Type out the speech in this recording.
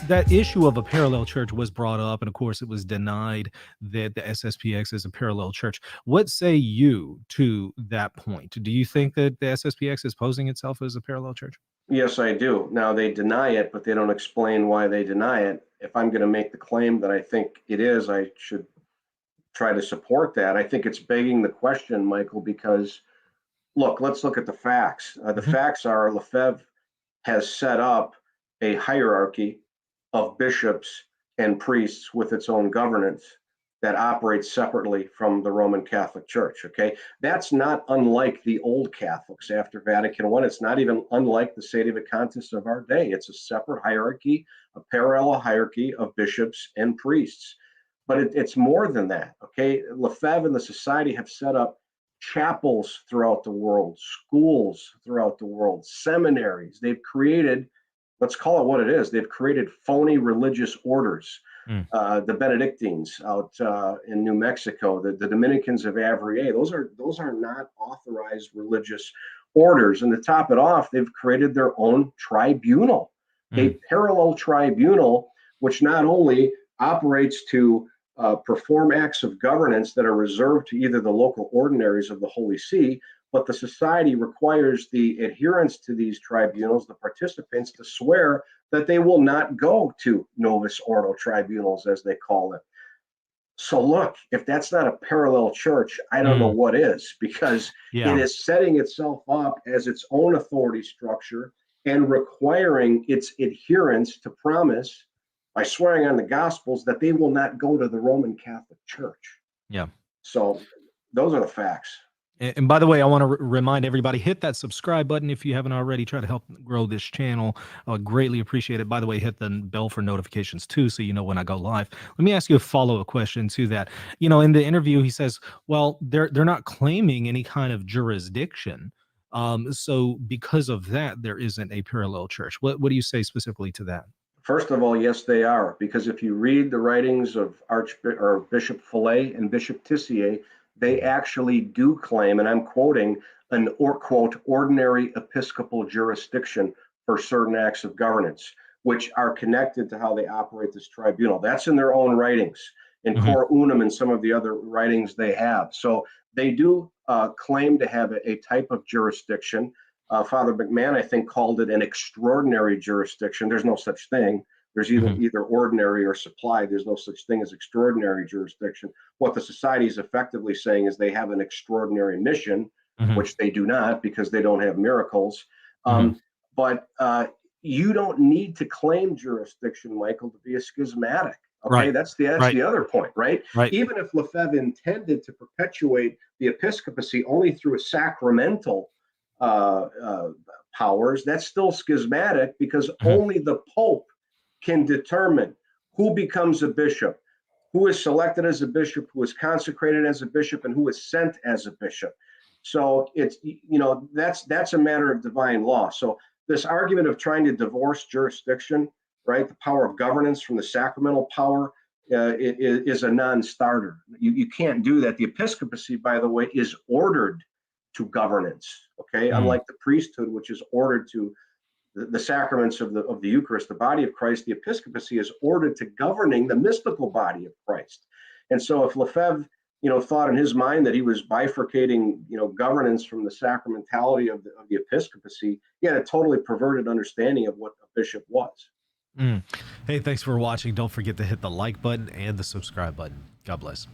that issue of a parallel church was brought up, and of course it was denied that the SSPX is a parallel church. What say you to that point? Do you think that the SSPX is posing itself as a parallel church? Yes, I do. Now they deny it, but they don't explain why they deny it. If I'm going to make the claim that I think it is, I should try to support that. I think it's begging the question, Michael, because let's look at the facts. The Mhm. facts are Lefebvre has set up a hierarchy of bishops and priests with its own governance that operates separately from the Roman Catholic Church. Okay, that's not unlike the old Catholics after Vatican I. It's not even unlike the Sedevacantist of our day. It's a separate hierarchy, a parallel hierarchy of bishops and priests. But it's more than that. Okay, Lefebvre and the Society have set up chapels throughout the world, schools throughout the world, seminaries. They've created, let's call it what it is, they've created phony religious orders. Mm. The Benedictines out in New Mexico, the Dominicans of Avrier, those are not authorized religious orders. And to top it off, they've created their own tribunal, a Mm. parallel tribunal, which not only operates to perform acts of governance that are reserved to either the local ordinaries of the Holy See, but the society requires the adherents to these tribunals, the participants, to swear that they will not go to novus ordo tribunals, as they call it. So look, if that's not a parallel church, I don't know Mm. what is, because it Yeah. is setting itself up as its own authority structure and requiring its adherents to promise by swearing on the Gospels that they will not go to the Roman Catholic Church. Yeah. So those are the facts. And by the way, I want to remind everybody, hit that subscribe button if you haven't already. Try to help grow this channel. I would greatly appreciate it. By the way, hit the bell for notifications too, so you know when I go live. Let me ask you a follow-up question to that. In the interview, he says, well, they're not claiming any kind of jurisdiction. So because of that, there isn't a parallel church. What do you say specifically to that? First of all, yes, they are, because if you read the writings of Bishop Fillet and Bishop Tissier, they actually do claim, and I'm quoting, quote, ordinary episcopal jurisdiction for certain acts of governance, which are connected to how they operate this tribunal. That's in their own writings, in Mhm. Cor Unum and some of the other writings they have. So they do claim to have a type of jurisdiction. Father McMahon, I think, called it an extraordinary jurisdiction. There's no such thing. There's Mhm. either ordinary or supplied. There's no such thing as extraordinary jurisdiction. What the society is effectively saying is they have an extraordinary mission, Mhm. which they do not because they don't have miracles. Mhm. But you don't need to claim jurisdiction, Michael, to be a schismatic. Okay, Right. that's Right. the other point, right? Right. Even if Lefebvre intended to perpetuate the episcopacy only through a sacramental uh, uh, powers, that's still schismatic because Mhm. only the Pope can determine who becomes a bishop, who is selected as a bishop, who is consecrated as a bishop, and who is sent as a bishop. So that's a matter of divine law. So this argument of trying to divorce jurisdiction, right, the power of governance from the sacramental power, is a non-starter. You can't do that. The episcopacy, by the way, is ordered to governance. Okay, Mm. unlike the priesthood, which is ordered to the sacraments of the Eucharist, the body of Christ, the episcopacy is ordered to governing the mystical body of Christ. And so if Lefebvre, thought in his mind that he was bifurcating, governance from the sacramentality of the episcopacy, he had a totally perverted understanding of what a bishop was. Mm. Hey, thanks for watching. Don't forget to hit the like button and the subscribe button. God bless.